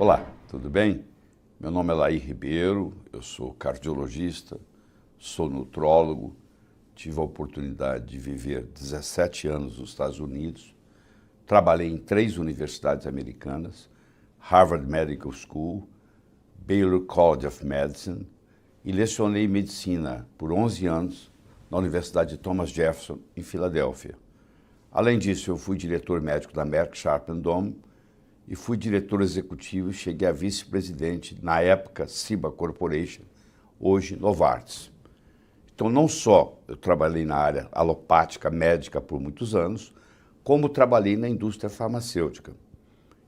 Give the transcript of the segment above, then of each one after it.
Olá, tudo bem? Meu nome é Lair Ribeiro, eu sou cardiologista, sou nutrólogo, tive a oportunidade de viver 17 anos nos Estados Unidos, trabalhei em 3 universidades americanas, Harvard Medical School, Baylor College of Medicine, e lecionei medicina por 11 anos na Universidade de Thomas Jefferson, em Filadélfia. Além disso, eu fui diretor médico da Merck Sharp & Dohme e fui diretor executivo e cheguei a vice-presidente, na época, Ciba Corporation, hoje Novartis. Então, não só eu trabalhei na área alopática, médica por muitos anos, como trabalhei na indústria farmacêutica.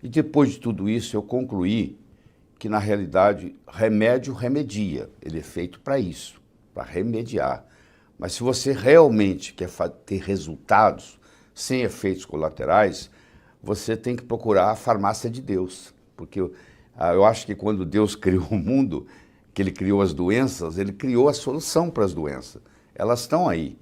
E depois de tudo isso, eu concluí que, na realidade, remédio remedia. Ele é feito para isso, para remediar. Mas se você realmente quer ter resultados sem efeitos colaterais, você tem que procurar a farmácia de Deus. Porque eu acho que quando Deus criou o mundo, que Ele criou as doenças, Ele criou a solução para as doenças. Elas estão aí,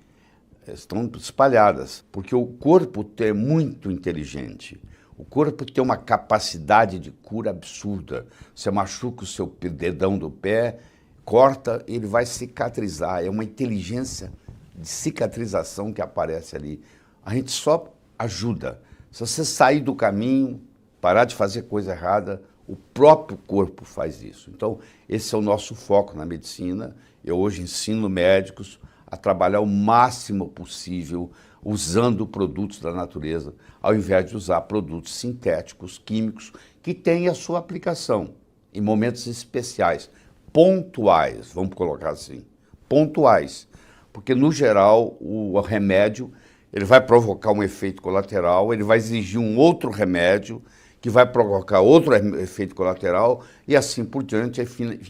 estão espalhadas, porque o corpo é muito inteligente. O corpo tem uma capacidade de cura absurda. Você machuca o seu dedão do pé, corta, ele vai cicatrizar. É uma inteligência de cicatrização que aparece ali. A gente só ajuda. Se você sair do caminho, parar de fazer coisa errada, o próprio corpo faz isso. Então, esse é o nosso foco na medicina. Eu hoje ensino médicos a trabalhar o máximo possível usando produtos da natureza, ao invés de usar produtos sintéticos, químicos, que têm a sua aplicação em momentos especiais, pontuais, vamos colocar assim, pontuais. Porque, no geral, o remédio ele vai provocar um efeito colateral, ele vai exigir um outro remédio que vai provocar outro efeito colateral e assim por diante.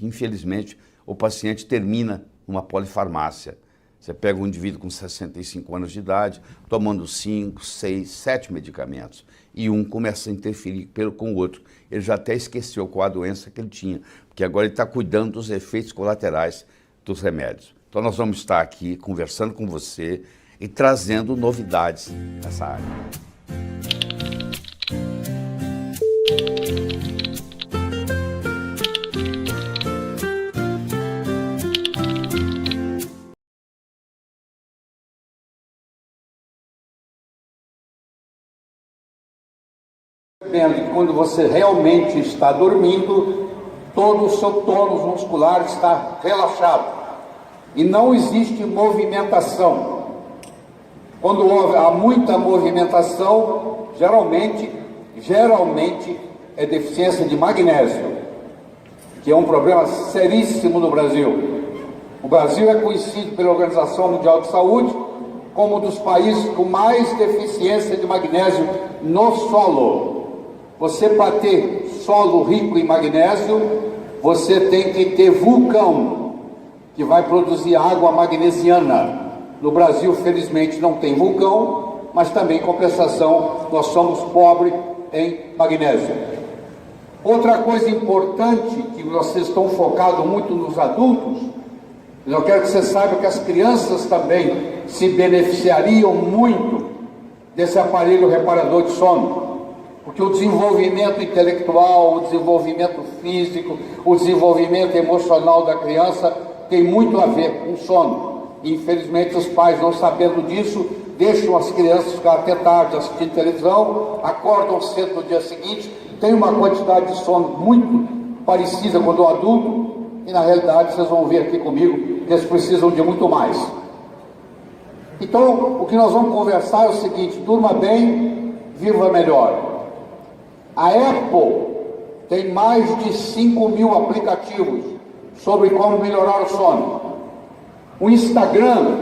Infelizmente, o paciente termina numa polifarmácia. Você pega um indivíduo com 65 anos de idade, tomando 5, 6, 7 medicamentos, e um começa a interferir com o outro. Ele já até esqueceu qual a doença que ele tinha, porque agora ele está cuidando dos efeitos colaterais dos remédios. Então nós vamos estar aqui conversando com você e trazendo novidades nessa área. Quando você realmente está dormindo, todo o seu tônus muscular está relaxado e não existe movimentação. Quando há muita movimentação, geralmente é deficiência de magnésio, que é um problema seríssimo no Brasil. O Brasil é conhecido pela Organização Mundial de Saúde como um dos países com mais deficiência de magnésio no solo. Você, para ter solo rico em magnésio, você tem que ter vulcão, que vai produzir água magnesiana. No Brasil, felizmente, não tem vulcão, mas também, em compensação, nós somos pobres em magnésio. Outra coisa importante, que vocês estão focados muito nos adultos, eu quero que você saiba que as crianças também se beneficiariam muito desse aparelho reparador de sono. Porque o desenvolvimento intelectual, o desenvolvimento físico, o desenvolvimento emocional da criança tem muito a ver com sono. Infelizmente, os pais, não sabendo disso, deixam as crianças ficar até tarde assistindo televisão, acordam cedo no dia seguinte, tem uma quantidade de sono muito parecida com a do adulto, e na realidade vocês vão ver aqui comigo que eles precisam de muito mais. Então, o que nós vamos conversar é o seguinte: durma bem, viva melhor. A Apple tem mais de 5.000 aplicativos sobre como melhorar o sono. O Instagram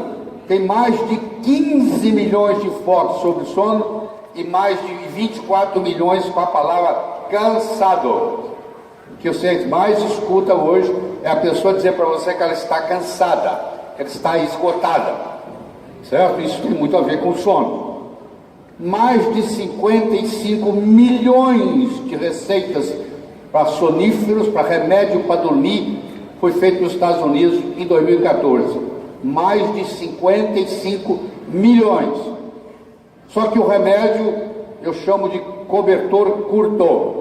tem mais de 15 milhões de fotos sobre sono e mais de 24 milhões com a palavra cansado. O que você mais escuta hoje é a pessoa dizer para você que ela está cansada, que ela está esgotada, certo? Isso tem muito a ver com o sono. Mais de 55 milhões de receitas para soníferos, para remédio para dormir, foi feito nos Estados Unidos em 2014. Mais de 55 milhões. Só que o remédio eu chamo de cobertor curto.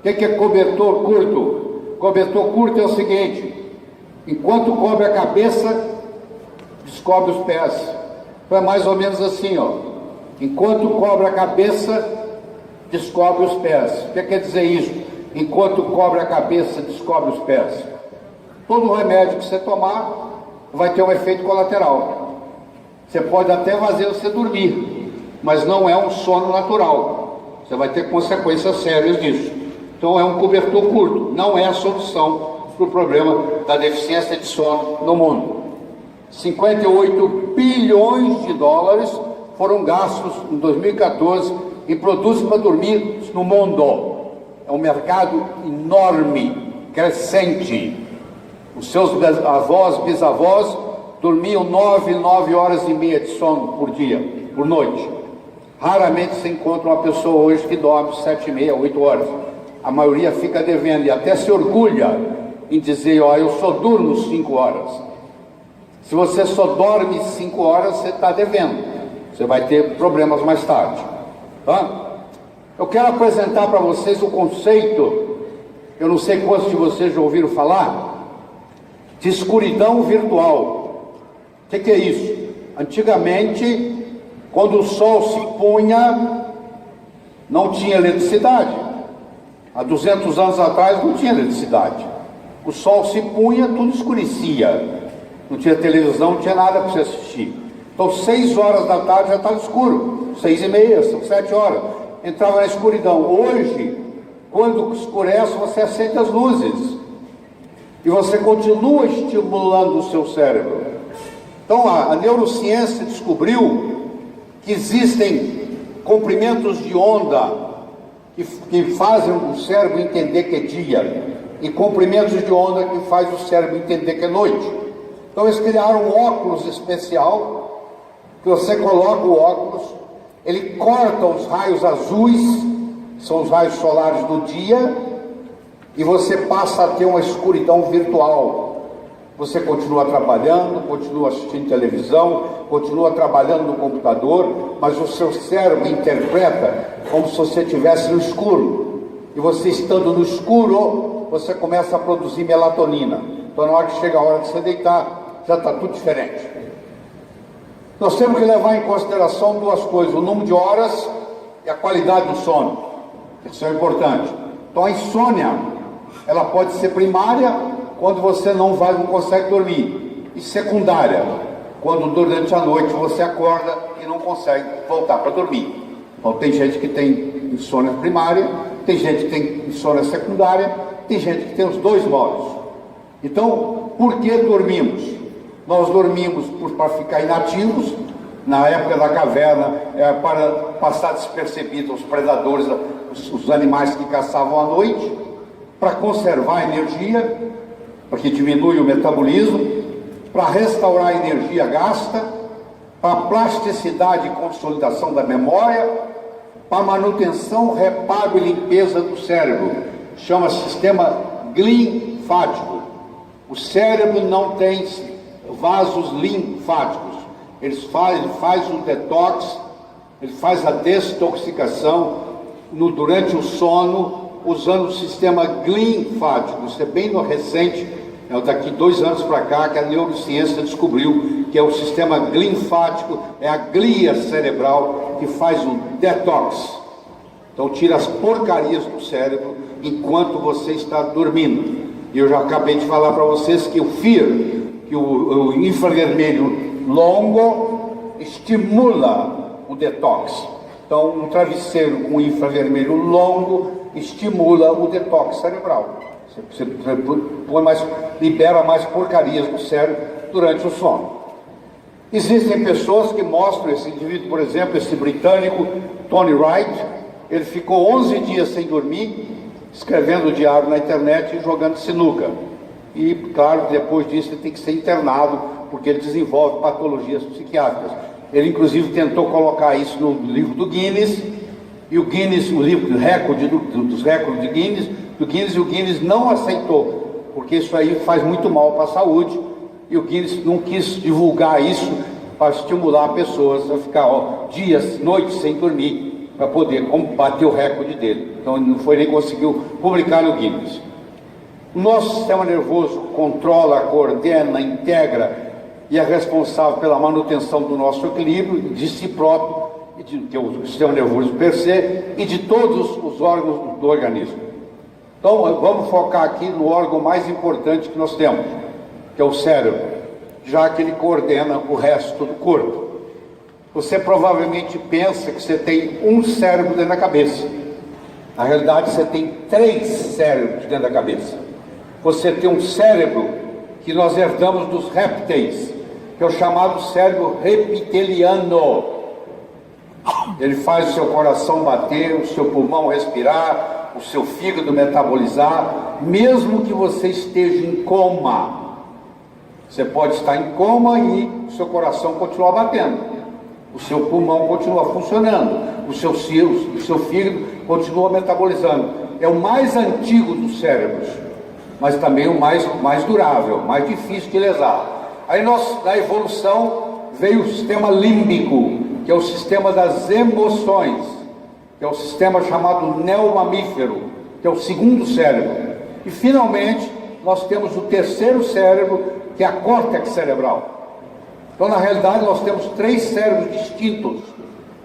O que é cobertor curto? Cobertor curto é o seguinte: enquanto cobre a cabeça, descobre os pés. Então é mais ou menos assim, ó. Enquanto cobre a cabeça, descobre os pés. O que quer dizer isso? Enquanto cobre a cabeça, descobre os pés. Todo remédio que você tomar vai ter um efeito colateral. Você pode até fazer você dormir, mas não é um sono natural. Você vai ter consequências sérias disso. Então é um cobertor curto, não é a solução para o problema da deficiência de sono no mundo. 58 bilhões de dólares foram gastos em 2014 em produtos para dormir no mundo. É um mercado enorme, crescente. Os seus avós, bisavós, dormiam 9 horas e meia de sono por dia, por noite. Raramente se encontra uma pessoa hoje que dorme 7,5, 8 horas. A maioria fica devendo e até se orgulha em dizer, ó, eu só durmo 5 horas. Se você só dorme 5 horas, você está devendo. Você vai ter problemas mais tarde. Tá? Eu quero apresentar para vocês o conceito, eu não sei quantos de vocês já ouviram falar, de escuridão virtual. O que é isso? Antigamente, quando o sol se punha, não tinha eletricidade. Há 200 anos atrás não tinha eletricidade. O sol se punha, tudo escurecia. Não tinha televisão, não tinha nada para você assistir. Então 6 horas da tarde já estava escuro. 6h30, são 7 horas. Entrava na escuridão. Hoje, quando escurece, você acende as luzes. E você continua estimulando o seu cérebro. Então a neurociência descobriu que existem comprimentos de onda que fazem o cérebro entender que é dia, e comprimentos de onda que fazem o cérebro entender que é noite. Então eles criaram um óculos especial, que você coloca o óculos, ele corta os raios azuis, são os raios solares do dia, e você passa a ter uma escuridão virtual. Você continua trabalhando, continua assistindo televisão, continua trabalhando no computador, mas o seu cérebro interpreta como se você estivesse no escuro. E você estando no escuro, você começa a produzir melatonina. Então na hora que chega a hora de você deitar, já está tudo diferente. Nós temos que levar em consideração duas coisas: o número de horas e a qualidade do sono. Isso é importante. Então a insônia, ela pode ser primária, quando você não consegue dormir, e secundária, quando durante a noite você acorda e não consegue voltar para dormir. Então tem gente que tem insônia primária, tem gente que tem insônia secundária, tem gente que tem os dois modos. Então, por que dormimos? Nós dormimos para ficar inativos. Na época da caverna, para passar despercebido aos predadores, os animais que caçavam à noite, para conservar energia, porque diminui o metabolismo, para restaurar a energia gasta, para plasticidade e consolidação da memória, para manutenção, reparo e limpeza do cérebro. Chama sistema linfático. O cérebro não tem vasos linfáticos. Ele faz um detox, ele faz a desintoxicação durante o sono, usando o sistema linfático. Isso é bem recente, daqui 2 anos para cá, que a neurociência descobriu que é o sistema linfático, é a glia cerebral que faz um detox. Então tira as porcarias do cérebro enquanto você está dormindo. E eu já acabei de falar para vocês que o FIR, que o infravermelho longo, estimula o detox. Então um travesseiro com infravermelho longo estimula o detox cerebral. Você libera mais porcarias do cérebro durante o sono. Existem pessoas que mostram, esse indivíduo, por exemplo, esse britânico, Tony Wright, ele ficou 11 dias sem dormir, escrevendo diário na internet e jogando sinuca. E, claro, depois disso ele tem que ser internado, porque ele desenvolve patologias psiquiátricas. Ele, inclusive, tentou colocar isso no livro do Guinness, e o Guinness, o livro do recorde, dos recordes do Guinness não aceitou, porque isso aí faz muito mal para a saúde, e o Guinness não quis divulgar isso para estimular pessoas a ficar dias, noites sem dormir, para poder bater o recorde dele. Então ele não foi nem conseguiu publicar no Guinness. O nosso sistema nervoso controla, coordena, integra e é responsável pela manutenção do nosso equilíbrio, de si próprio, que é o sistema nervoso per se, e de todos os órgãos do organismo. Então vamos focar aqui no órgão mais importante que nós temos, que é o cérebro, já que ele coordena o resto do corpo. Você provavelmente pensa que você tem um cérebro dentro da cabeça. Na realidade, você tem 3 cérebros dentro da cabeça. Você tem um cérebro que nós herdamos dos répteis, que é o chamado cérebro reptiliano. Ele faz o seu coração bater, o seu pulmão respirar, o seu fígado metabolizar, mesmo que você esteja em coma. Você pode estar em coma e o seu coração continua batendo, o seu pulmão continua funcionando, o seu fígado continua metabolizando. É o mais antigo dos cérebros, mas também o mais durável, mais difícil de lesar. Aí na evolução veio o sistema límbico, que é o sistema das emoções, que é o sistema chamado neomamífero, que é o segundo cérebro. E finalmente nós temos o terceiro cérebro, que é a córtex cerebral. Então na realidade nós temos 3 cérebros distintos,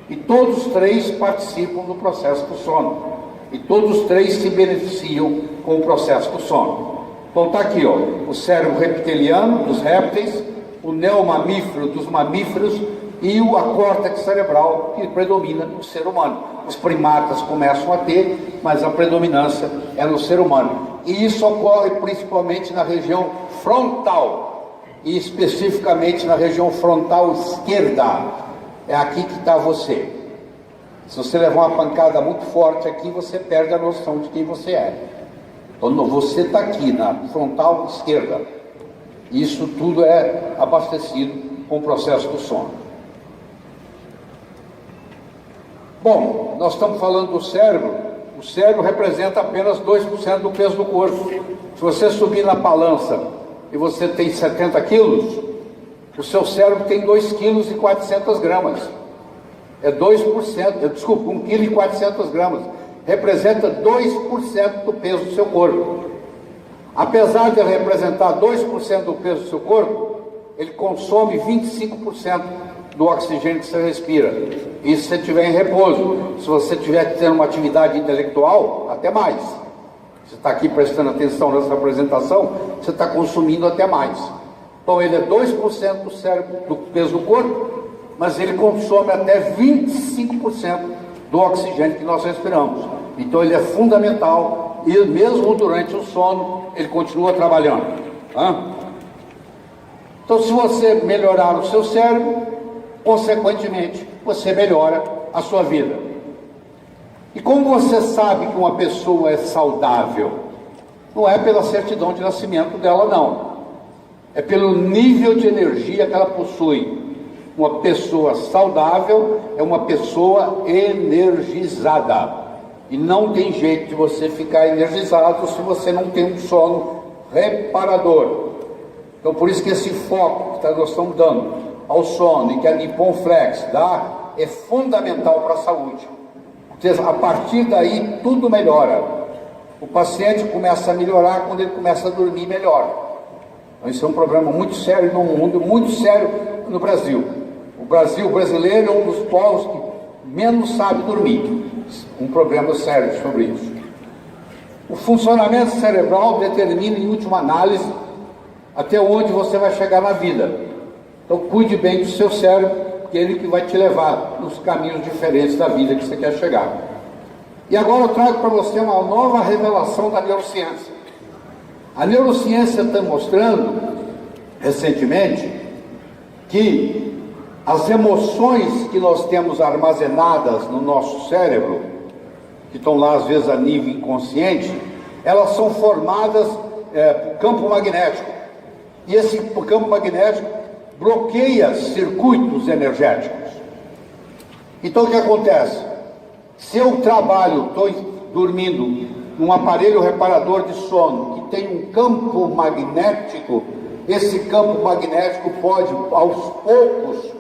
e todos os 3 participam do processo do sono, e todos os 3 se beneficiam com o processo do sono. Então está aqui, ó, o cérebro reptiliano dos répteis, o neomamífero dos mamíferos e a córtex cerebral que predomina no ser humano. Os primatas começam a ter, mas a predominância é no ser humano. E isso ocorre principalmente na região frontal, e especificamente na região frontal esquerda. É aqui que está você. Se você levar uma pancada muito forte aqui, você perde a noção de quem você é. Então você está aqui na frontal esquerda. Isso tudo é abastecido com o processo do sono. Bom, nós estamos falando do cérebro. O cérebro representa apenas 2% do peso do corpo. Se você subir na balança e você tem 70 quilos, o seu cérebro tem 2,4 kg. É 2%, desculpa, 1,4 kg. Representa 2% do peso do seu corpo. Apesar de ele representar 2% do peso do seu corpo, ele consome 25% do oxigênio que você respira. Isso se você estiver em repouso. Se você estiver tendo uma atividade intelectual, até mais. Você está aqui prestando atenção nessa apresentação, você está consumindo até mais. Então ele é 2% do cérebro, do peso do corpo, mas ele consome até 25% do oxigênio que nós respiramos. Então ele é fundamental, e mesmo durante o sono, ele continua trabalhando. Então se você melhorar o seu cérebro, consequentemente, você melhora a sua vida. E como você sabe que uma pessoa é saudável? Não é pela certidão de nascimento dela, não. É pelo nível de energia que ela possui. Uma pessoa saudável é uma pessoa energizada. E não tem jeito de você ficar energizado se você não tem um sono reparador. Então por isso que esse foco que nós estamos dando ao sono e que a Nippon Flex dá é fundamental para a saúde. Porque a partir daí tudo melhora. O paciente começa a melhorar quando ele começa a dormir melhor. Então isso é um problema muito sério no mundo, muito sério no Brasil. O brasileiro é um dos povos que menos sabe dormir. Um problema sério sobre isso. O funcionamento cerebral determina, em última análise, até onde você vai chegar na vida. Então cuide bem do seu cérebro, porque é ele que vai te levar nos caminhos diferentes da vida que você quer chegar. E agora eu trago para você uma nova revelação da neurociência. A neurociência está mostrando, recentemente, que as emoções que nós temos armazenadas no nosso cérebro, que estão lá às vezes a nível inconsciente, elas são formadas por campo magnético. E esse campo magnético bloqueia circuitos energéticos. Então o que acontece? Se eu trabalho, estou dormindo num aparelho reparador de sono que tem um campo magnético, esse campo magnético pode aos poucos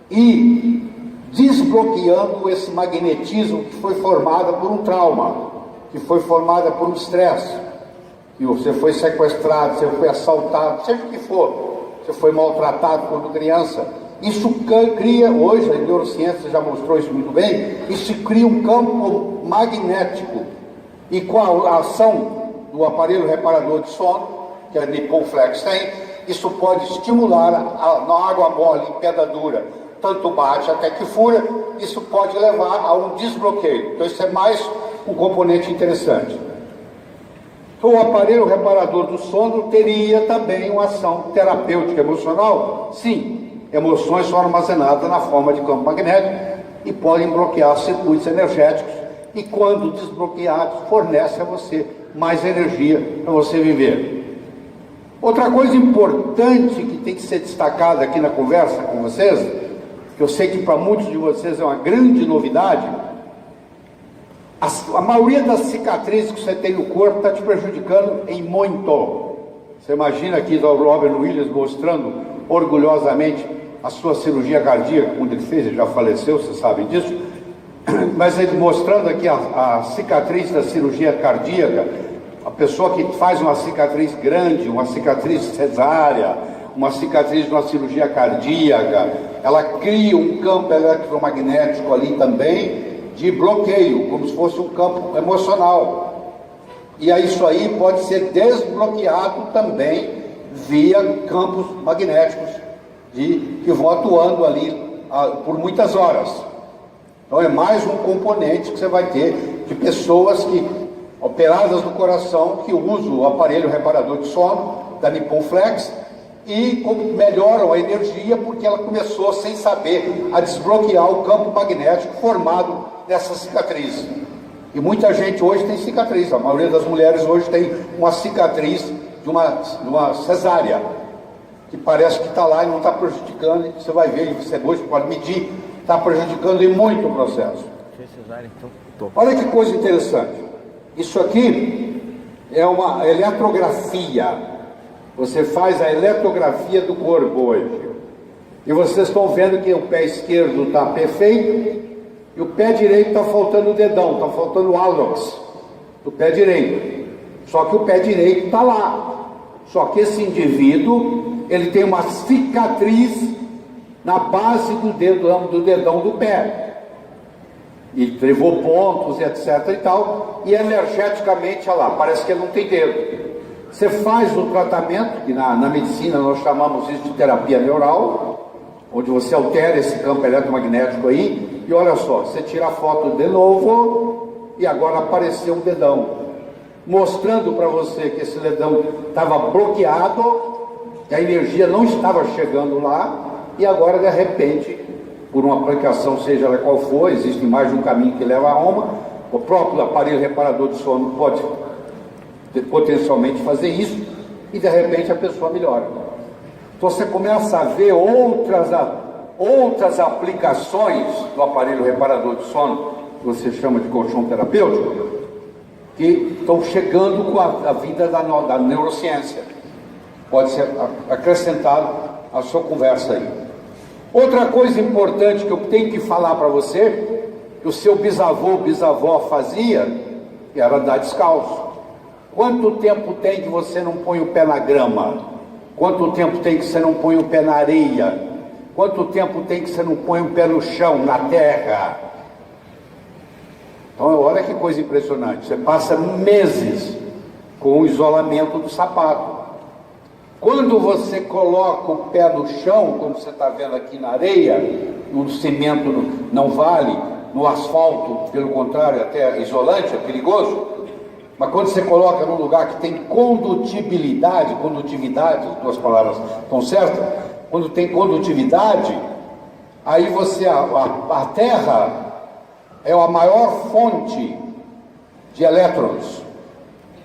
ir desbloqueando esse magnetismo que foi formado por um trauma, que foi formado por um estresse, que você foi sequestrado, você foi assaltado, seja o que for, você foi maltratado quando criança. Isso cria, hoje a neurociência já mostrou isso muito bem, isso cria um campo magnético, e com a ação do aparelho reparador de sono, que a Nippon Flex tem, isso pode estimular na água mole, em pedra dura, tanto bate até que fura, isso pode levar a um desbloqueio. Então isso é mais um componente interessante. O aparelho reparador do sono teria também uma ação terapêutica emocional? Sim, emoções são armazenadas na forma de campo magnético e podem bloquear circuitos energéticos e, quando desbloqueados, fornece a você mais energia para você viver. Outra coisa importante que tem que ser destacada aqui na conversa com vocês, que eu sei que para muitos de vocês é uma grande novidade, a maioria das cicatrizes que você tem no corpo está te prejudicando em muito. Você imagina aqui o Robin Williams mostrando orgulhosamente a sua cirurgia cardíaca, quando ele fez, ele já faleceu, vocês sabem disso, mas ele mostrando aqui a cicatriz da cirurgia cardíaca, a pessoa que faz uma cicatriz grande, uma cicatriz cesárea, uma cicatriz de uma cirurgia cardíaca, ela cria um campo eletromagnético ali também, de bloqueio, como se fosse um campo emocional. E aí isso aí pode ser desbloqueado também via campos magnéticos que vão atuando ali por muitas horas. Então é mais um componente que você vai ter de pessoas que, operadas no coração, que usam o aparelho reparador de sono da Nippon Flex e melhoram a energia porque ela começou sem saber a desbloquear o campo magnético formado dessa cicatriz. E muita gente hoje tem cicatriz, a maioria das mulheres hoje tem uma cicatriz de uma cesárea, que parece que está lá e não está prejudicando, e você vai ver, você hoje pode medir, está prejudicando em muito o processo. Olha que coisa interessante, isso aqui é uma eletrografia, você faz a eletrografia do corpo hoje, e vocês estão vendo que o pé esquerdo está perfeito, e o pé direito está faltando o dedão, está faltando o hálux do pé direito. Só que o pé direito está lá. Só que esse indivíduo, ele tem uma cicatriz na base do dedão do pé. E levou pontos, etc e tal, e energeticamente, olha lá, parece que ele não tem dedo. Você faz o tratamento, que na medicina nós chamamos isso de terapia neural, onde você altera esse campo eletromagnético aí, e olha só, você tira a foto de novo, e agora apareceu um dedão, mostrando para você que esse dedão estava bloqueado, que a energia não estava chegando lá, e agora de repente, por uma aplicação, seja ela qual for, existe mais de um caminho que leva a Roma, o próprio aparelho reparador de sono pode potencialmente fazer isso, e de repente a pessoa melhora. Então você começa a ver outras aplicações do aparelho reparador de sono, que você chama de colchão terapêutico, que estão chegando com a vida da neurociência. Pode ser acrescentado à sua conversa aí. Outra coisa importante que eu tenho que falar para você, que o seu bisavó fazia, era andar descalço. Quanto tempo tem que você não põe o pé na grama? Quanto tempo tem que você não põe o pé na areia? Quanto tempo tem que você não põe o pé no chão, na terra? Então, olha que coisa impressionante. Você passa meses com o isolamento do sapato. Quando você coloca o pé no chão, como você está vendo aqui na areia, no cimento não vale, no asfalto, pelo contrário, até isolante, é perigoso. Mas quando você coloca num lugar que tem condutividade, as duas palavras estão certas, quando tem condutividade, aí a terra é a maior fonte de elétrons,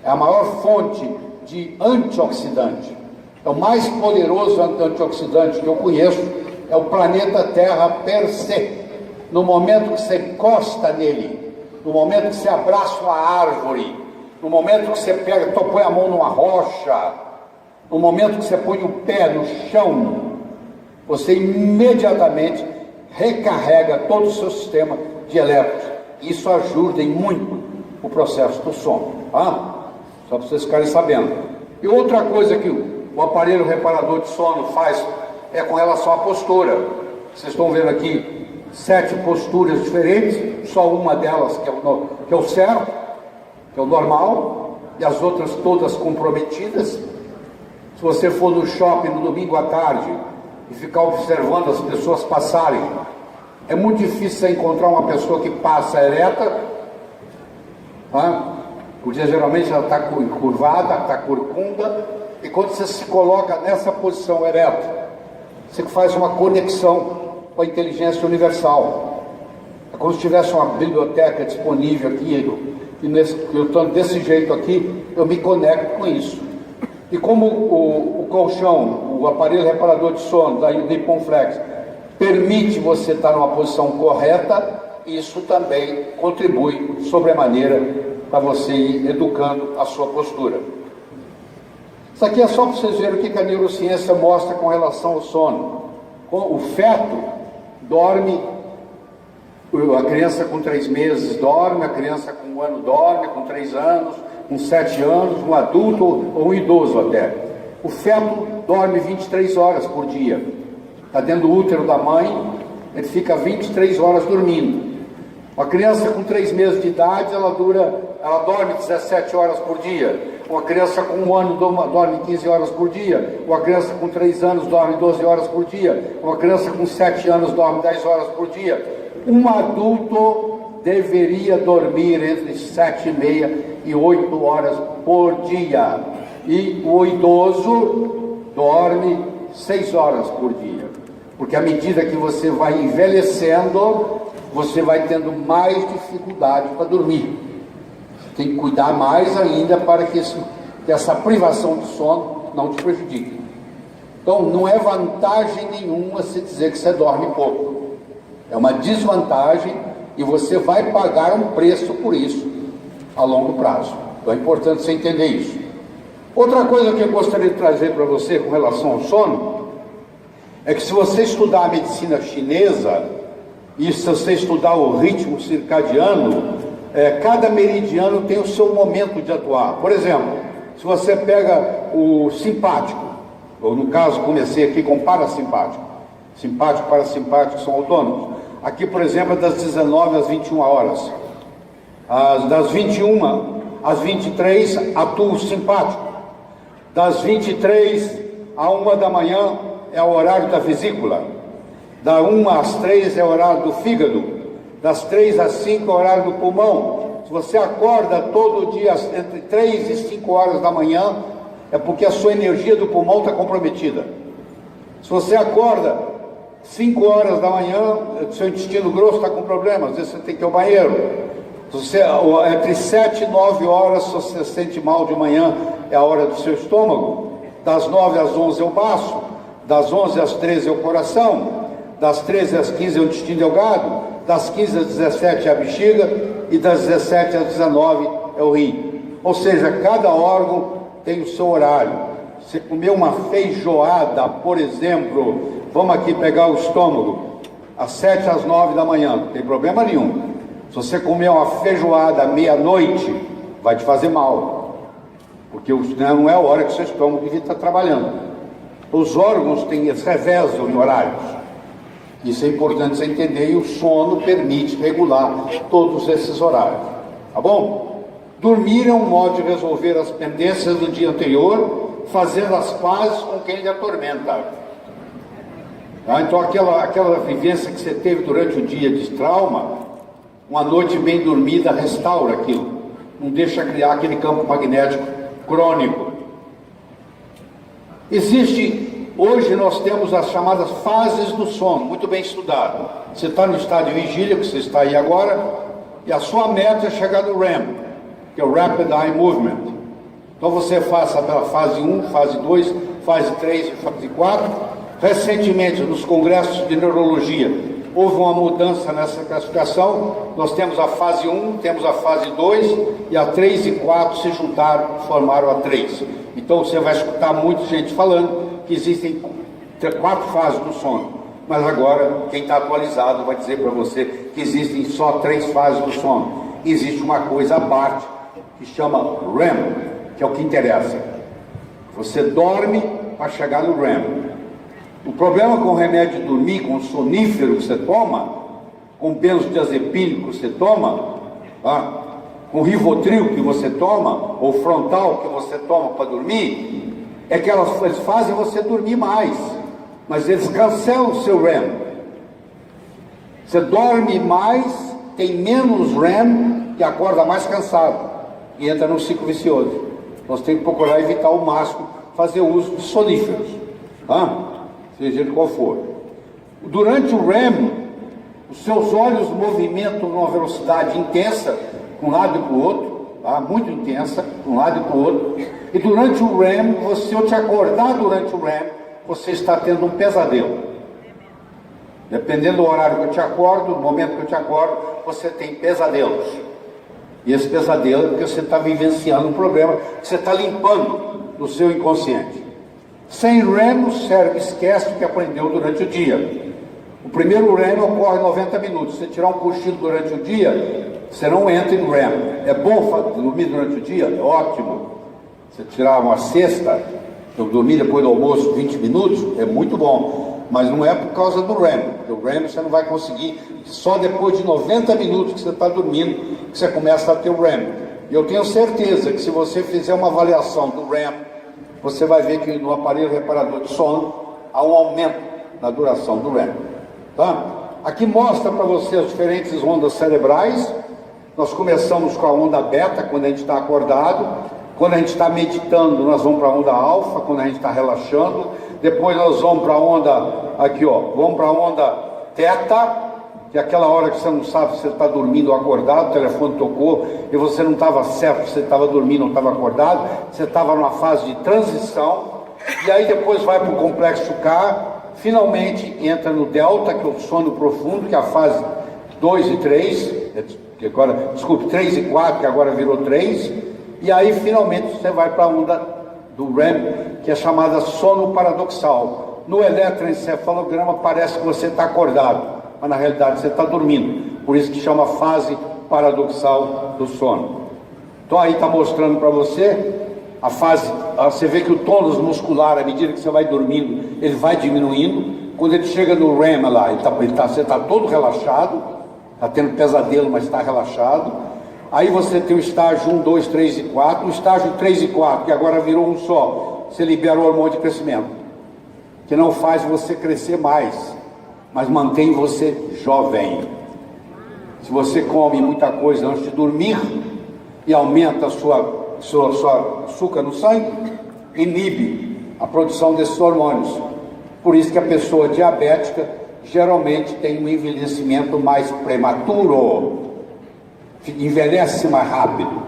é a maior fonte de antioxidante. É o mais poderoso antioxidante que eu conheço, é o planeta Terra per se. No momento que você encosta nele, no momento que você abraça uma árvore, no momento que você põe a mão numa rocha, no momento que você põe o pé no chão, você imediatamente recarrega todo o seu sistema de elétrons. Isso ajuda em muito o processo do sono, tá? Só para vocês ficarem sabendo. E outra coisa que o aparelho reparador de sono faz é com relação à postura. Vocês estão vendo aqui 7 posturas diferentes, só uma delas que é o certo, que é o normal, e as outras todas comprometidas. Se você for no shopping no domingo à tarde e ficar observando as pessoas passarem, é muito difícil você encontrar uma pessoa que passa ereta, tá? Porque geralmente ela está curvada, está corcunda, e quando você se coloca nessa posição ereta, você faz uma conexão com a inteligência universal. É como se tivesse uma biblioteca disponível aqui, e eu estou desse jeito aqui, eu me conecto com isso. E como o colchão, o aparelho reparador de sono da Nippon Flex permite você estar numa posição correta, isso também contribui sobremaneira para você ir educando a sua postura. Isso aqui é só para vocês verem o que a neurociência mostra com relação ao sono. O feto dorme, a criança com 3 meses dorme, a criança com 1 ano dorme, com 3 anos, com 7 anos, um adulto ou um idoso até. O feto dorme 23 horas por dia. Está dentro do útero da mãe, ele fica 23 horas dormindo. Uma criança com 3 meses de idade, ela dorme 17 horas por dia. Uma criança com 1 ano dorme 15 horas por dia. Uma criança com 3 anos dorme 12 horas por dia. Uma criança com 7 anos dorme 10 horas por dia. Um adulto deveria dormir entre 7h30 e 8 horas por dia. E o idoso dorme 6 horas por dia. Porque à medida que você vai envelhecendo, você vai tendo mais dificuldade para dormir. Tem que cuidar mais ainda para que essa privação de sono não te prejudique. Então, não é vantagem nenhuma se dizer que você dorme pouco. É uma desvantagem e você vai pagar um preço por isso a longo prazo. Então, é importante você entender isso. Outra coisa que eu gostaria de trazer para você com relação ao sono é que se você estudar a medicina chinesa e se você estudar o ritmo circadiano, cada meridiano tem o seu momento de atuar. Por exemplo, se você pega o simpático, ou no caso comecei aqui com parasimpático, simpático e parasimpático são autônomos. Aqui, por exemplo, é das 19 às 21 horas. Das 21 às 23 atua o simpático. Das 23 à 1 da manhã é o horário da vesícula. Da 1 às 3 é o horário do fígado. Das 3 às 5 é o horário do pulmão. Se você acorda todo dia entre 3 e 5 horas da manhã, é porque a sua energia do pulmão está comprometida. Se você acorda 5 horas da manhã, seu intestino grosso está com problema, às vezes você tem que ir ao banheiro. Entre 7 e 9 horas, se você se sente mal de manhã, é a hora do seu estômago. Das 9 às 11 é o baço. Das 11 às 13 é o coração. Das 13 às 15 é o intestino delgado. Das 15 às 17 é a bexiga. E das 17 às 19 é o rim. Ou seja, cada órgão tem o seu horário. Se comer uma feijoada, por exemplo, vamos aqui pegar o estômago, às 7 às 9 da manhã, não tem problema nenhum. Se você comer uma feijoada à meia-noite, vai te fazer mal, porque não é a hora que o seu estômago devia estar trabalhando. Os órgãos se revezam em horários. Isso é importante você entender, e o sono permite regular todos esses horários. Tá bom? Dormir é um modo de resolver as pendências do dia anterior, fazendo as pazes com quem lhe atormenta. Tá? Então aquela vivência que você teve durante o dia de trauma, uma noite bem dormida restaura aquilo, não deixa criar aquele campo magnético crônico. Hoje nós temos as chamadas fases do sono, muito bem estudado. Você está no estado de vigília, que você está aí agora, e a sua meta é chegar no REM, que é o Rapid Eye Movement. Então você faça pela fase 1, fase 2, fase 3 e fase 4. Recentemente, nos congressos de neurologia, houve uma mudança nessa classificação. Nós temos a fase 1, temos a fase 2, e a 3 e 4 se juntaram, formaram a 3. Então você vai escutar muita gente falando que existem 4 fases do sono. Mas agora, quem está atualizado vai dizer para você que existem só 3 fases do sono. Existe uma coisa à parte que chama REM, que é o que interessa. Você dorme para chegar no REM. O problema com o remédio de dormir, com o sonífero que você toma, com o benzodiazepínico que você toma, com o Rivotril que você toma, ou Frontal que você toma para dormir, é que eles fazem você dormir mais, mas eles cancelam o seu REM. Você dorme mais, tem menos REM e acorda mais cansado e entra num ciclo vicioso. Nós temos que procurar evitar ao máximo fazer uso de soníferos, seja ele qual for. Durante o REM, os seus olhos movimentam numa velocidade intensa, de um lado e para o outro, muito intensa, de um lado e para o outro. E durante o REM, se eu te acordar durante o REM, você está tendo um pesadelo. Dependendo do horário que eu te acordo, no momento que eu te acordo, você tem pesadelos. E esse pesadelo é porque você está vivenciando um problema que você está limpando do seu inconsciente. Sem REM, o cérebro esquece o que aprendeu durante o dia. O primeiro REM ocorre em 90 minutos. Se você tirar um cochilo durante o dia, você não entra em REM. É bom dormir durante o dia? É ótimo. Você tirar uma siesta, eu dormir depois do almoço 20 minutos, é muito bom. Mas não é por causa do REM. O REM você não vai conseguir. Só depois de 90 minutos que você está dormindo, que você começa a ter o REM. E eu tenho certeza que se você fizer uma avaliação do REM, você vai ver que no aparelho reparador de sono há um aumento na duração do REM. Tá? Aqui mostra para você as diferentes ondas cerebrais. Nós começamos com a onda beta, quando a gente está acordado. Quando a gente está meditando, nós vamos para a onda alfa, quando a gente está relaxando. Depois nós vamos para a onda, vamos para a onda teta, que é aquela hora que você não sabe se você está dormindo ou acordado, o telefone tocou e você não estava certo, se você estava dormindo ou estava acordado, você estava numa fase de transição, e aí depois vai para o complexo K, finalmente entra no delta, que é o sono profundo, que é a fase 2 e 3, que agora, desculpe, 3 e 4, que agora virou 3, e aí finalmente você vai para a onda do REM, que é chamada sono paradoxal. No eletroencefalograma parece que você está acordado, mas na realidade você está dormindo, por isso que chama fase paradoxal do sono. Então aí está mostrando para você a fase, você vê que o tônus muscular, à medida que você vai dormindo, ele vai diminuindo. Quando ele chega no REM lá, você está todo relaxado, está tendo pesadelo, mas está relaxado. Aí você tem o estágio 1, 2, 3 e 4, o estágio 3 e 4, que agora virou um só, você libera o hormônio de crescimento, que não faz você crescer mais, mas mantém você jovem. Se você come muita coisa antes de dormir e aumenta a sua açúcar no sangue, inibe a produção desses hormônios. Por isso que a pessoa diabética geralmente tem um envelhecimento mais prematuro, envelhece mais rápido,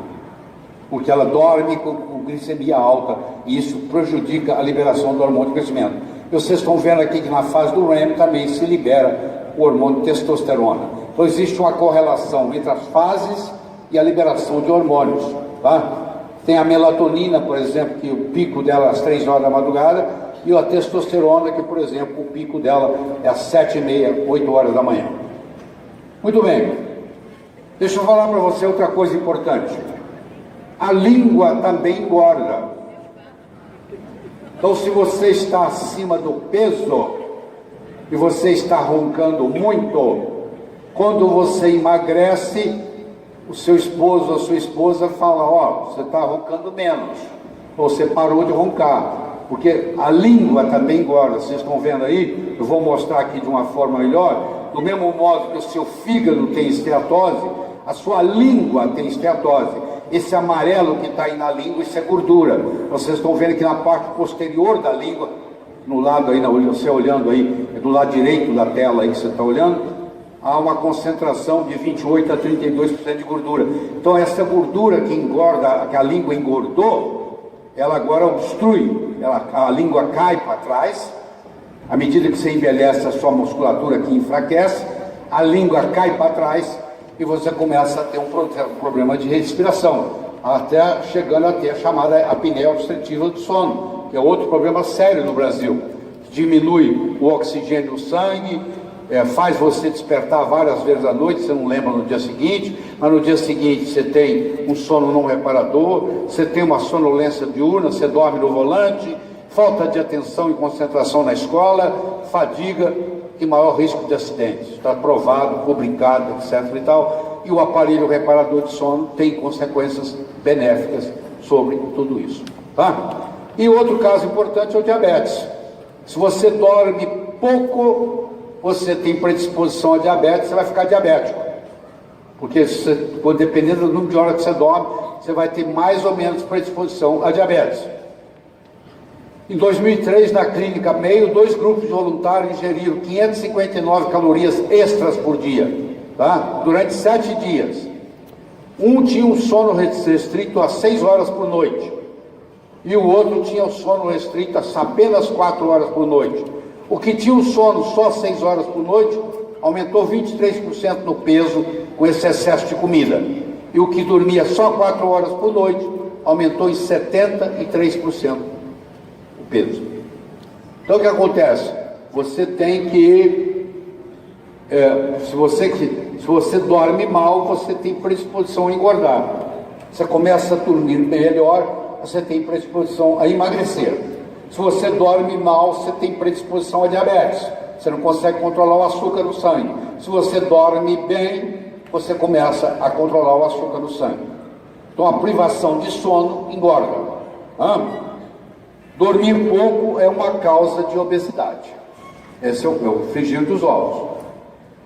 porque ela dorme com glicemia alta e isso prejudica a liberação do hormônio de crescimento. E vocês estão vendo aqui que na fase do REM também se libera o hormônio de testosterona. Então existe uma correlação entre as fases e a liberação de hormônios, tá? Tem a melatonina, por exemplo, que o pico dela é às 3 horas da madrugada, e a testosterona, que, por exemplo, o pico dela é às 7h30, 8 horas da manhã. Muito bem. Deixa eu falar para você outra coisa importante. A língua também engorda. Então, se você está acima do peso e você está roncando muito, quando você emagrece, o seu esposo, a sua esposa fala, você está roncando menos, ou você parou de roncar, porque a língua também engorda. Vocês estão vendo aí? Eu vou mostrar aqui de uma forma melhor. Do mesmo modo que o seu fígado tem esteatose, a sua língua tem esteatose. Esse amarelo que está aí na língua, isso é gordura. Vocês estão vendo que na parte posterior da língua, no lado aí, você olhando aí, do lado direito da tela aí que você está olhando, há uma concentração de 28% a 32% de gordura. Então essa gordura que engorda, que a língua engordou, ela agora obstrui, a língua cai para trás. À medida que você envelhece, a sua musculatura aqui enfraquece, a língua cai para trás e você começa a ter um problema de respiração, até chegando a ter a chamada apneia obstrutiva do sono, que é outro problema sério no Brasil. diminui o oxigênio no sangue, faz você despertar várias vezes à noite, você não lembra no dia seguinte, mas no dia seguinte você tem um sono não reparador, você tem uma sonolência diurna, você dorme no volante, falta de atenção e concentração na escola, fadiga e maior risco de acidentes. Está provado, publicado, etc. e tal. E o aparelho reparador de sono tem consequências benéficas sobre tudo isso. Tá? E outro caso importante é o diabetes. Se você dorme pouco, você tem predisposição a diabetes, você vai ficar diabético. Porque dependendo do número de horas que você dorme, você vai ter mais ou menos predisposição a diabetes. Em 2003, na Clínica Mayo, 2 grupos de voluntários ingeriram 559 calorias extras por dia, tá? Durante 7 dias. Um tinha um sono restrito a 6 horas por noite, e o outro tinha o sono restrito a apenas 4 horas por noite. O que tinha um sono só 6 horas por noite, aumentou 23% no peso com esse excesso de comida. E o que dormia só 4 horas por noite, aumentou em 73%. Peso. Então o que acontece? Você tem que, se você dorme mal, você tem predisposição a engordar. Você começa a dormir melhor, você tem predisposição a emagrecer. Se você dorme mal, você tem predisposição a diabetes. Você não consegue controlar o açúcar no sangue. Se você dorme bem, você começa a controlar o açúcar no sangue. Então a privação de sono engorda. Dormir pouco é uma causa de obesidade. Esse é o frigir dos ovos.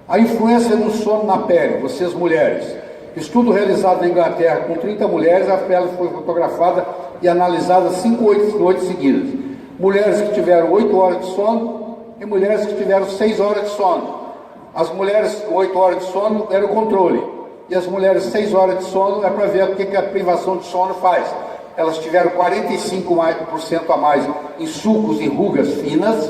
A influência do sono na pele, vocês mulheres. Estudo realizado na Inglaterra com 30 mulheres, a pele foi fotografada e analisada 5 noites seguidas. Mulheres que tiveram 8 horas de sono e mulheres que tiveram 6 horas de sono. As mulheres com 8 horas de sono era o controle. E as mulheres 6 horas de sono é para ver o que a privação de sono faz. Elas tiveram 45% a mais em sulcos e rugas finas,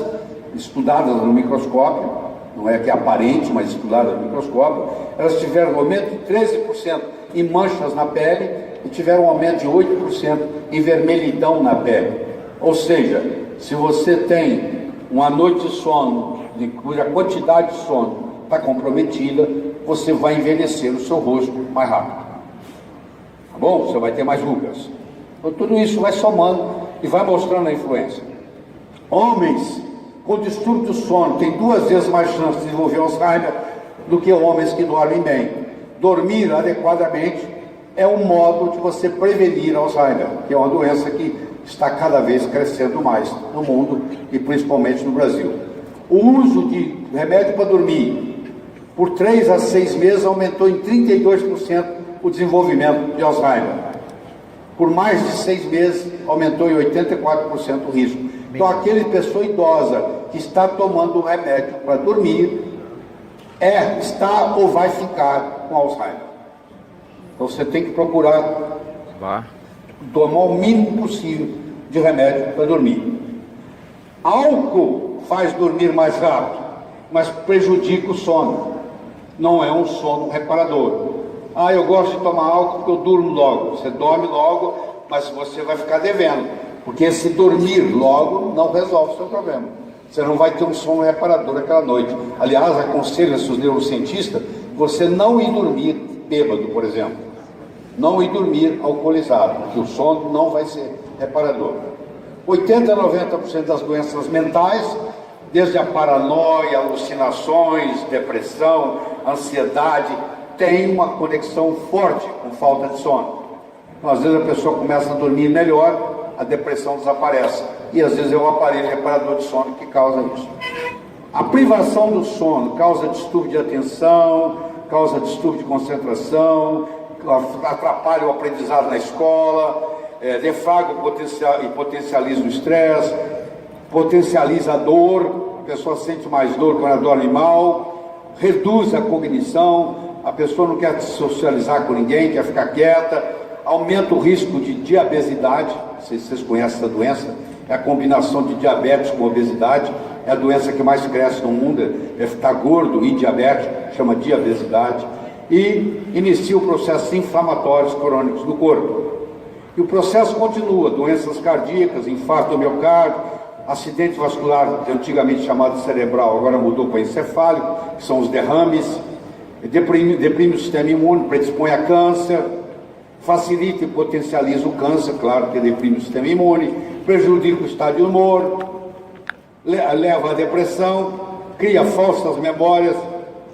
estudadas no microscópio, não é que é aparente, mas estudadas no microscópio. Elas tiveram um aumento de 13% em manchas na pele e tiveram um aumento de 8% em vermelhidão na pele. Ou seja, se você tem uma noite de sono, cuja quantidade de sono está comprometida, você vai envelhecer o seu rosto mais rápido. Tá bom? Você vai ter mais rugas. Então, tudo isso vai somando e vai mostrando a influência. Homens com distúrbio do sono têm 2 vezes mais chance de desenvolver Alzheimer do que homens que dormem bem. Dormir adequadamente é um modo de você prevenir Alzheimer, que é uma doença que está cada vez crescendo mais no mundo e principalmente no Brasil. O uso de remédio para dormir por 3 a 6 meses aumentou em 32% o desenvolvimento de Alzheimer. Por mais de 6 meses, aumentou em 84% o risco. Então, aquela pessoa idosa que está tomando remédio para dormir, está ou vai ficar com Alzheimer. Então, você tem que procurar tomar o mínimo possível de remédio para dormir. Álcool faz dormir mais rápido, mas prejudica o sono. Não é um sono reparador. Eu gosto de tomar álcool porque eu durmo logo. Você dorme logo, mas você vai ficar devendo. Porque esse dormir logo não resolve o seu problema. Você não vai ter um sono reparador aquela noite. Aliás, aconselho-se os neurocientistas você não ir dormir bêbado, por exemplo. Não ir dormir alcoolizado, porque o sono não vai ser reparador. 80% a 90% das doenças mentais, desde a paranoia, alucinações, depressão, ansiedade, tem uma conexão forte com falta de sono. Então, às vezes a pessoa começa a dormir melhor, a depressão desaparece. E às vezes é o aparelho reparador de sono que causa isso. A privação do sono causa distúrbio de atenção, causa distúrbio de concentração, atrapalha o aprendizado na escola, deflagra e potencializa o estresse, potencializa a dor, a pessoa sente mais dor quando ela dorme mal, reduz a cognição, a pessoa não quer socializar com ninguém, quer ficar quieta, aumenta o risco de diabesidade. Não sei se vocês conhecem essa doença, é a combinação de diabetes com obesidade, é a doença que mais cresce no mundo, é ficar gordo e diabético, chama diabesidade, e inicia o processo inflamatórios crônicos do corpo. E o processo continua, doenças cardíacas, infarto do miocárdio, acidente vascular, antigamente chamado cerebral, agora mudou para encefálico, que são os derrames, deprime o sistema imune, predispõe a câncer, facilita e potencializa o câncer, claro que deprime o sistema imune, prejudica o estado de humor, leva à depressão, cria falsas memórias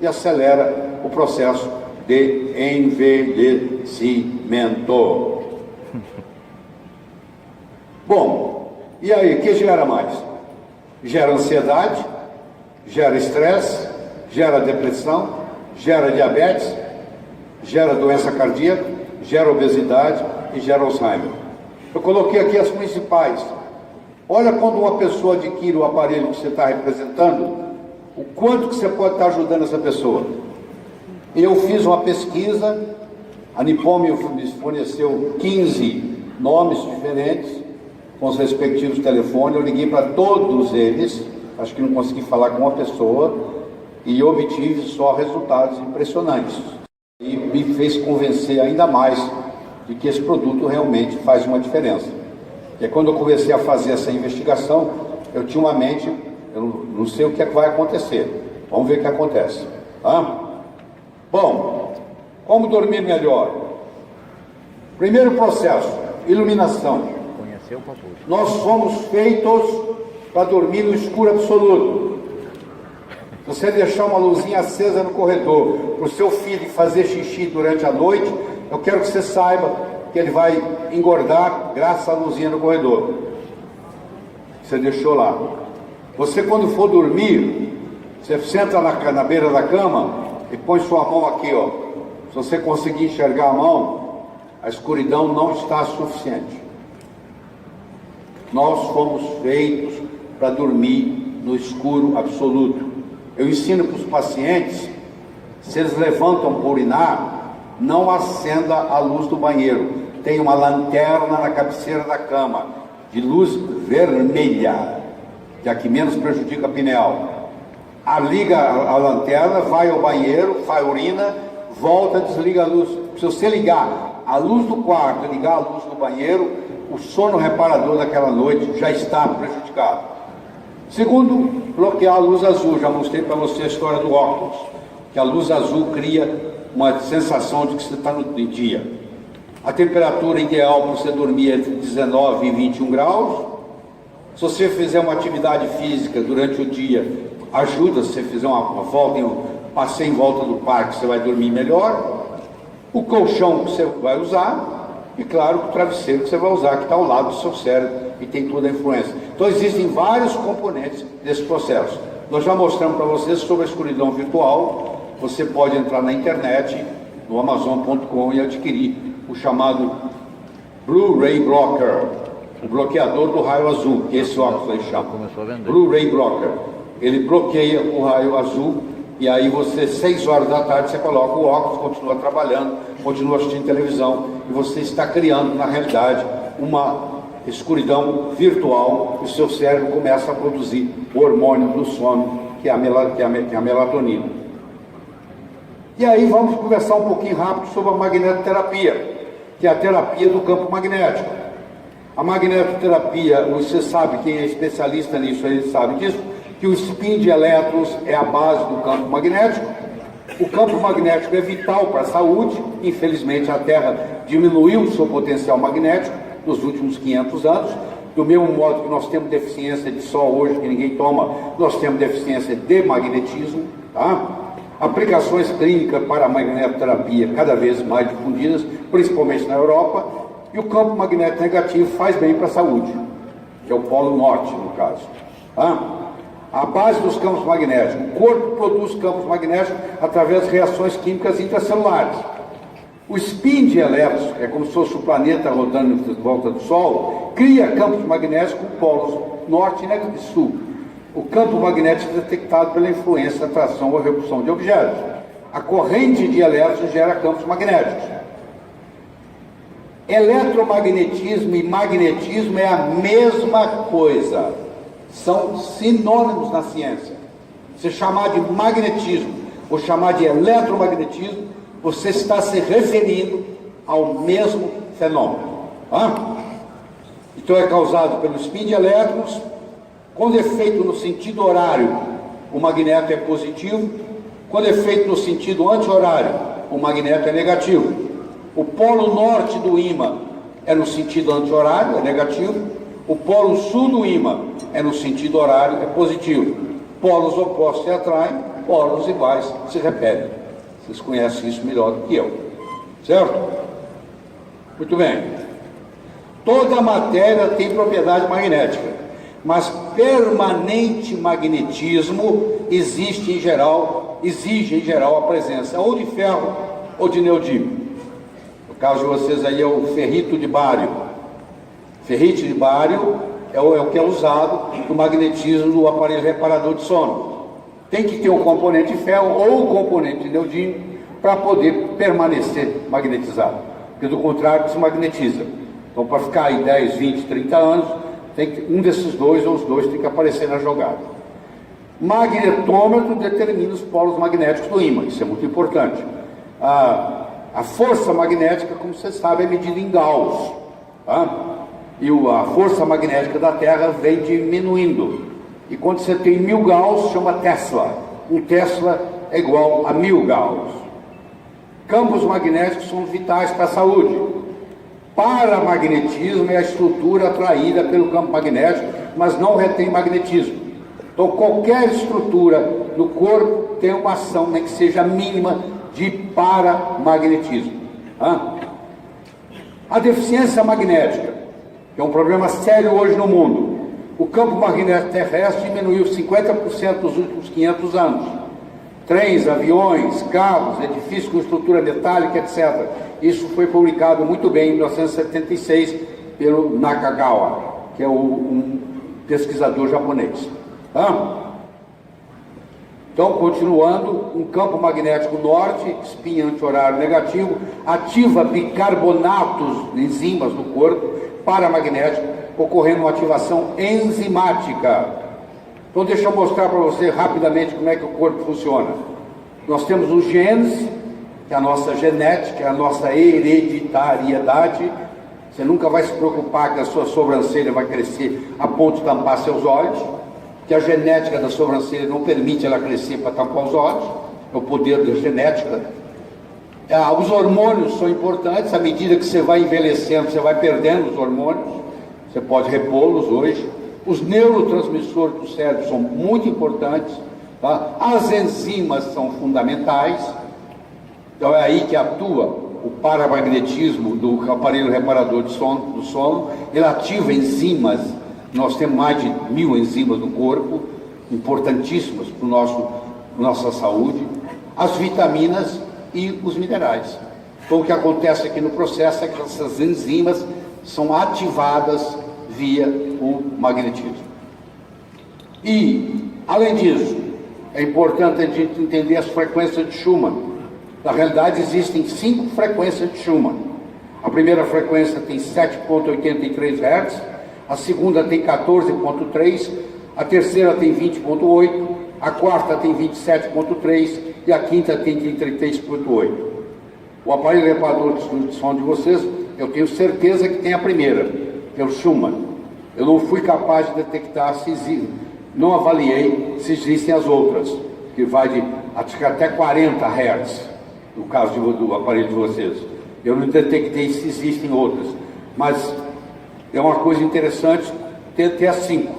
e acelera o processo de envelhecimento. Bom, e aí, o que gera mais? Gera ansiedade, gera estresse, gera depressão, gera diabetes, gera doença cardíaca, gera obesidade e gera Alzheimer. Eu coloquei aqui as principais. Olha, quando uma pessoa adquire o aparelho que você está representando, o quanto que você pode estar ajudando essa pessoa. Eu fiz uma pesquisa, a Nippon me forneceu 15 nomes diferentes, com os respectivos telefones, eu liguei para todos eles, acho que não consegui falar com uma pessoa, e obtive só resultados impressionantes. E me fez convencer ainda mais de que esse produto realmente faz uma diferença. E quando eu comecei a fazer essa investigação, eu tinha uma mente, eu não sei o que é que vai acontecer. Vamos ver o que acontece. Tá? Bom, como dormir melhor? Primeiro processo, iluminação. Nós somos feitos para dormir no escuro absoluto. Se você deixar uma luzinha acesa no corredor para o seu filho fazer xixi durante a noite, eu quero que você saiba que ele vai engordar graças à luzinha no corredor. Você deixou lá. Você, quando for dormir, você senta na beira da cama e põe sua mão aqui, ó. Se você conseguir enxergar a mão, a escuridão não está suficiente. Nós fomos feitos para dormir no escuro absoluto. Eu ensino para os pacientes, se eles levantam para urinar, não acenda a luz do banheiro. Tem uma lanterna na cabeceira da cama, de luz vermelha, que é a que menos prejudica a pineal. Liga a lanterna, vai ao banheiro, faz urina, volta, desliga a luz. Se você ligar a luz do quarto e ligar a luz do banheiro, o sono reparador daquela noite já está prejudicado. Segundo, bloquear a luz azul. Já mostrei para você a história do óculos, que a luz azul cria uma sensação de que você está no dia. A temperatura ideal para você dormir é entre 19 e 21 graus. Se você fizer uma atividade física durante o dia, ajuda. Se você fizer uma volta, um passeio em volta do parque, você vai dormir melhor. O colchão que você vai usar, e claro, o travesseiro que você vai usar, que está ao lado do seu cérebro e tem toda a influência. Então existem vários componentes desse processo. Nós já mostramos para vocês sobre a escuridão virtual. Você pode entrar na internet, no Amazon.com, e adquirir o chamado Blu-ray Blocker, o bloqueador do raio azul, que esse óculos aí chama. Blu-ray Blocker. Ele bloqueia o raio azul, e aí você, 6 horas da tarde, você coloca o óculos, continua trabalhando, continua assistindo televisão, e você está criando, na realidade, uma escuridão virtual, e o seu cérebro começa a produzir o hormônio do sono, que é a melatonina. E aí vamos conversar um pouquinho rápido sobre a magnetoterapia, que é a terapia do campo magnético. A magnetoterapia, você sabe, quem é especialista nisso, ele sabe disso, que o spin de elétrons é a base do campo magnético. O campo magnético é vital para a saúde. Infelizmente, a Terra diminuiu o seu potencial magnético nos últimos 500 anos. Do mesmo modo que nós temos deficiência de sol hoje, que ninguém toma, nós temos deficiência de magnetismo. Tá? Aplicações clínicas para a magnetoterapia cada vez mais difundidas, principalmente na Europa. E o campo magnético negativo faz bem para a saúde, que é o polo norte, no caso. Tá? A base dos campos magnéticos. O corpo produz campos magnéticos através de reações químicas intracelulares. O spin de elétrons, é como se fosse o planeta rodando em volta do Sol, cria campos magnéticos com polos norte e sul. O campo magnético é detectado pela influência, atração ou repulsão de objetos. A corrente de elétrons gera campos magnéticos. Eletromagnetismo e magnetismo é a mesma coisa. São sinônimos na ciência. Se chamar de magnetismo ou chamar de eletromagnetismo, você está se referindo ao mesmo fenômeno. Então é causado pelo spin de elétrons, Quando é feito no sentido horário, o magneto é positivo. Quando é feito no sentido anti-horário, o magneto é negativo. O polo norte do ímã é no sentido anti-horário, é negativo. O polo sul do ímã é no sentido horário, é positivo. Polos opostos se atraem, polos iguais se repelem. Vocês conhecem isso melhor do que eu, certo? Muito bem. Toda matéria tem propriedade magnética, mas permanente magnetismo exige em geral a presença ou de ferro ou de neodímio. No caso de vocês aí é o ferrito de bário. Ferrite de bário é o que é usado no magnetismo do aparelho reparador de sono. Tem que ter um componente de ferro ou um componente de neodímio para poder permanecer magnetizado, porque do contrário desmagnetiza. Então, para ficar aí 10, 20, 30 anos, um desses dois ou os dois tem que aparecer na jogada. Magnetômetro determina os polos magnéticos do ímã, isso é muito importante. A força magnética, como você sabe, é medida em Gauss, tá? E a força magnética da Terra vem diminuindo. E quando você tem 1000 Gauss, chama Tesla. Um Tesla é igual a 1000 Gauss. Campos magnéticos são vitais para a saúde. Paramagnetismo é a estrutura atraída pelo campo magnético, mas não retém magnetismo. Então, qualquer estrutura no corpo tem uma ação, nem que seja mínima, de paramagnetismo. A deficiência magnética, que é um problema sério hoje no mundo. O campo magnético terrestre diminuiu 50% nos últimos 500 anos. Trens, aviões, carros, edifícios com estrutura metálica, etc. Isso foi publicado muito bem em 1976 pelo Nakagawa, que é um pesquisador japonês. Então, continuando, um campo magnético norte, espinha anti-horário negativo, ativa bicarbonatos, enzimas do corpo, paramagnético, ocorrendo uma ativação enzimática. Então, deixa eu mostrar para você rapidamente como é que o corpo funciona. Nós temos os genes, que é a nossa genética, a nossa hereditariedade. Você nunca vai se preocupar que a sua sobrancelha vai crescer a ponto de tampar seus olhos, que a genética da sobrancelha não permite ela crescer para tampar os olhos, é o poder da genética. Os hormônios são importantes, à medida que você vai envelhecendo, você vai perdendo os hormônios, você pode repô-los hoje. Os neurotransmissores do cérebro são muito importantes, tá? As enzimas são fundamentais, então é aí que atua o paramagnetismo do aparelho reparador do sono, ele ativa enzimas. Nós temos mais de 1000 enzimas no corpo, importantíssimas para nossa saúde, as vitaminas e os minerais. Então, o que acontece aqui no processo é que essas enzimas são ativadas via o magnetismo. E, além disso, é importante a gente entender as frequências de Schumann. Na realidade, existem 5 frequências de Schumann. A primeira frequência tem 7,83 Hz, a segunda tem 14,3, a terceira tem 20,8, a quarta tem 27,3 e a quinta tem 33,8. O aparelho reparador de som de vocês, eu tenho certeza que tem a primeira, que é o Schumann. Eu não fui capaz de detectar se existe, não avaliei se existem as outras, que vai de até 40 Hz, no caso do aparelho de vocês. Eu não detectei se existem outras, mas é uma coisa interessante ter as 5,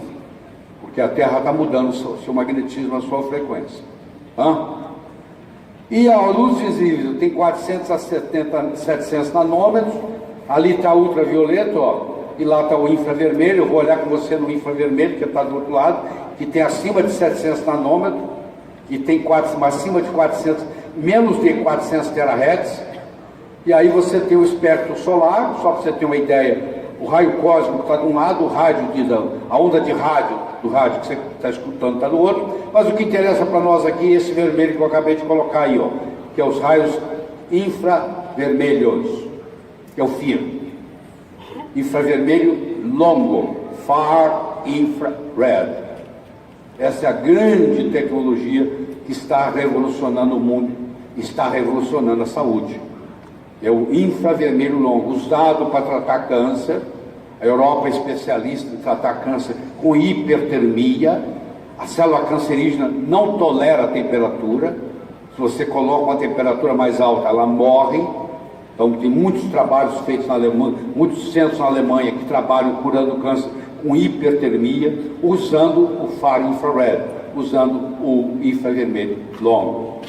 porque a Terra está mudando o seu magnetismo, a sua frequência. E a luz visível tem 400 a 700 nanômetros, ali está ultravioleta, e lá está o infravermelho. Eu vou olhar com você no infravermelho, que está do outro lado, que tem acima de 700 nanômetros, e tem acima de 400, menos de 400 terahertz. E aí você tem o espectro solar, só para você ter uma ideia. O raio cósmico está de um lado, a onda de rádio, do rádio que você está escutando está do outro, mas o que interessa para nós aqui é esse vermelho que eu acabei de colocar aí, que é os raios infravermelhos, que é o FIR. Infravermelho longo, Far Infrared. Essa é a grande tecnologia que está revolucionando o mundo, está revolucionando a saúde. É o infravermelho longo, usado para tratar câncer, A Europa é especialista em tratar câncer com hipertermia. A célula cancerígena não tolera a temperatura. Se você coloca uma temperatura mais alta, ela morre. Então, tem muitos trabalhos feitos na Alemanha, muitos centros na Alemanha que trabalham curando câncer com hipertermia, usando o far infrared, usando o infravermelho longo.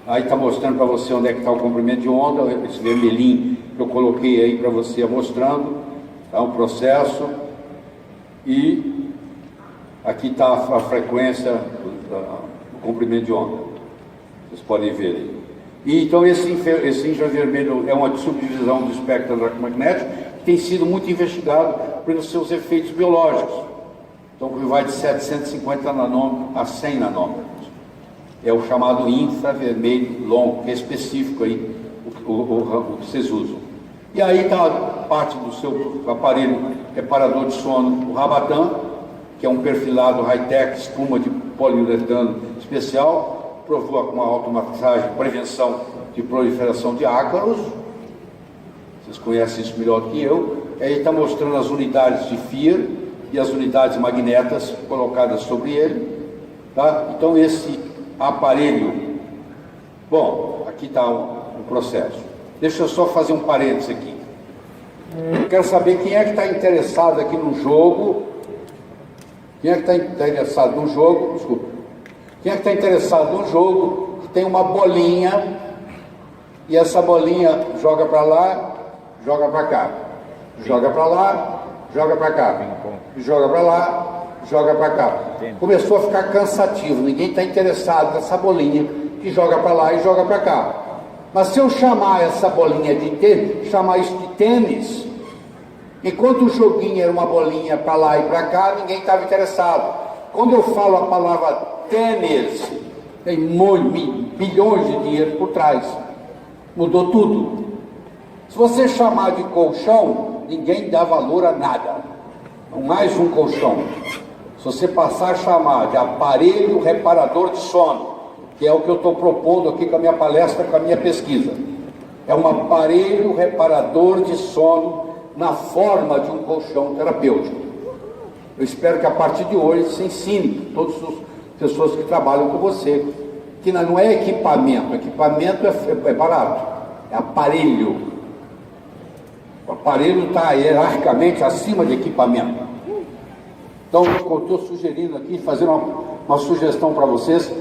Aí está mostrando para você onde é que está o comprimento de onda, esse vermelhinho que eu coloquei aí para você mostrando, tá um processo. E aqui está a frequência do comprimento de onda. Vocês podem ver aí. E, então esse infravermelho é uma subdivisão do espectro eletromagnético que tem sido muito investigado pelos seus efeitos biológicos. Então vai de 750 nanômetros a 100 nanômetros. É o chamado infravermelho longo, que é específico aí, o que vocês usam. E aí está parte do seu aparelho reparador de sono, o Rabatan, que é um perfilado high-tech, espuma de poliuretano especial, provou uma automatizagem, prevenção de proliferação de ácaros. Vocês conhecem isso melhor do que eu. E aí está mostrando as unidades de FIR e as unidades magnetas colocadas sobre ele. Tá? Então esse aparelho, bom, aqui está o processo. Deixa eu só fazer um parênteses aqui. Eu quero saber quem é que está interessado aqui no jogo. Quem é que está interessado no jogo? Desculpa. Quem é que está interessado no jogo que tem uma bolinha e essa bolinha joga para lá, joga para cá, joga para lá, joga para cá, joga para lá, joga para cá. Começou a ficar cansativo, ninguém está interessado nessa bolinha que joga para lá e joga para cá. Mas se eu chamar essa bolinha de tênis, chamar isso de tênis, enquanto o joguinho era uma bolinha para lá e para cá, ninguém estava interessado. Quando eu falo a palavra tênis, tem bilhões de dinheiro por trás. Mudou tudo. Se você chamar de colchão, ninguém dá valor a nada. Mais um colchão. Se você passar a chamar de aparelho reparador de sono, que é o que eu estou propondo aqui com a minha palestra, com a minha pesquisa, é um aparelho reparador de sono na forma de um colchão terapêutico. Eu espero que a partir de hoje se ensine todas as pessoas que trabalham com você, que não é equipamento é barato, é aparelho. O aparelho está hierarquicamente acima de equipamento. Então, eu estou sugerindo aqui, fazer uma sugestão para vocês.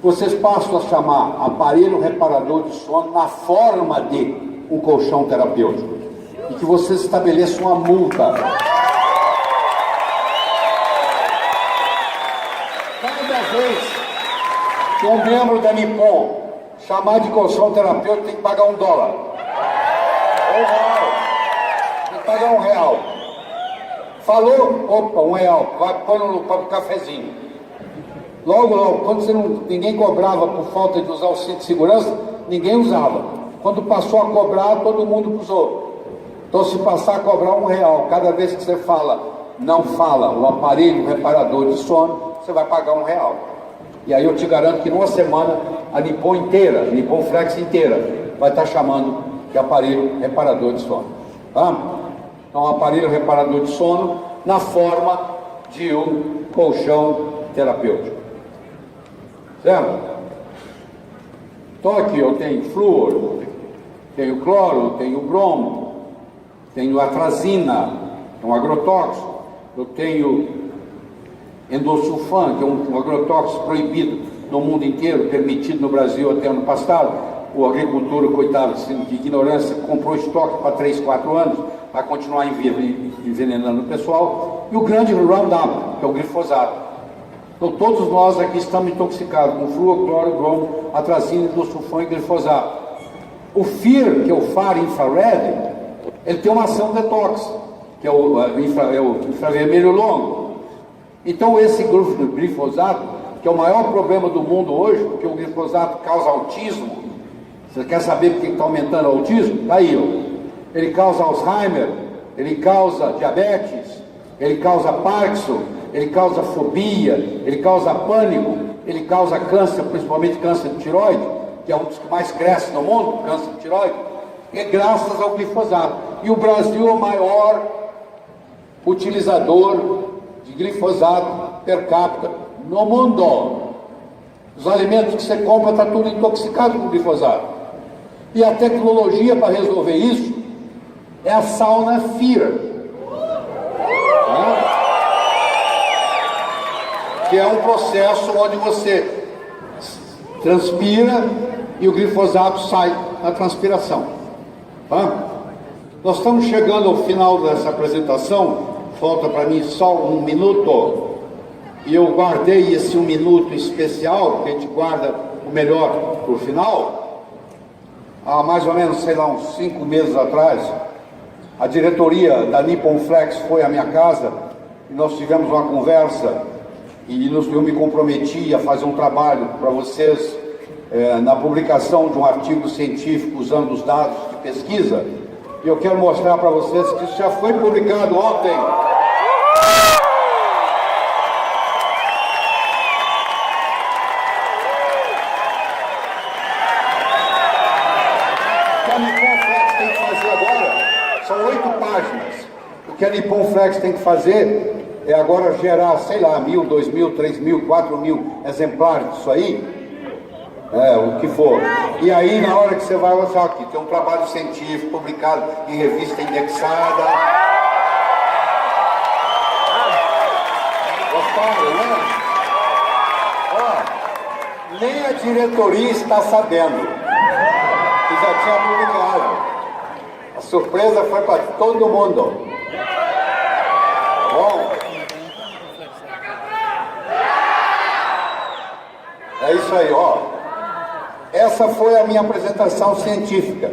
Vocês passam a chamar aparelho reparador de sono na forma de um colchão terapêutico. E que vocês estabeleçam uma multa. Cada vez que um membro da Nippon chamar de colchão terapêutico, tem que pagar $1. Tem que pagar R$1. Falou? Opa, R$1. Vai pôr no cafezinho. Logo, quando ninguém cobrava por falta de usar o cinto de segurança, ninguém usava. Quando passou a cobrar, todo mundo usou. Então, se passar a cobrar R$1, cada vez que você não fala o aparelho reparador de sono, você vai pagar R$1. E aí eu te garanto que numa semana, a Nippon inteira, a Nippon Flex inteira, vai estar chamando de aparelho reparador de sono. Tá? Então, aparelho reparador de sono na forma de um colchão terapêutico. Certo? Então aqui eu tenho flúor, tenho cloro, tenho bromo, tenho atrazina, que é um agrotóxico, eu tenho endosulfan, que é um agrotóxico proibido no mundo inteiro, permitido no Brasil até ano passado. O agricultor, coitado, de ignorância, comprou estoque para 3, 4 anos, para continuar envenenando o pessoal. E o grande Roundup, que é o glifosato. Então todos nós aqui estamos intoxicados com flúor, cloro, bromo, atrazina, endosulfan e glifosato. O FIR, que é o far infrared, ele tem uma ação detox, que é o infravermelho longo. Então esse glifosato, que é o maior problema do mundo hoje, porque o glifosato causa autismo. Você quer saber por que está aumentando o autismo? Está aí, ó. Ele causa Alzheimer, ele causa diabetes, ele causa Parkinson, ele causa fobia, ele causa pânico, ele causa câncer, principalmente câncer de tireoide, que é um dos que mais cresce no mundo, câncer de tireoide, é graças ao glifosato. E o Brasil é o maior utilizador de glifosato per capita no mundo. Os alimentos que você compra está tudo intoxicado com glifosato. E a tecnologia para resolver isso é a sauna FEAR, tá? Que é um processo onde você transpira e o glifosato sai na transpiração. Tá? Nós estamos chegando ao final dessa apresentação, falta para mim só 1 minuto, e eu guardei esse 1 minuto especial, porque a gente guarda o melhor para o final. Há mais ou menos, sei lá, uns 5 meses atrás, a diretoria da Nippon Flex foi à minha casa e nós tivemos uma conversa e eu me comprometi a fazer um trabalho para vocês na publicação de um artigo científico usando os dados de pesquisa. E eu quero mostrar para vocês que isso já foi publicado ontem. O que a Nippon Flex tem que fazer agora são 8 páginas. O que a Nippon Flex tem que fazer é agora gerar, sei lá, 1.000, 2.000, 3.000, 4.000 exemplares disso aí. O que for. E aí, na hora que você vai olhar aqui, tem um trabalho científico publicado em revista indexada. Gostaram, né? Ó, nem a diretoria está sabendo que já tinha publicado. A surpresa foi para todo mundo. Bom, é isso aí, ó. Essa foi a minha apresentação científica.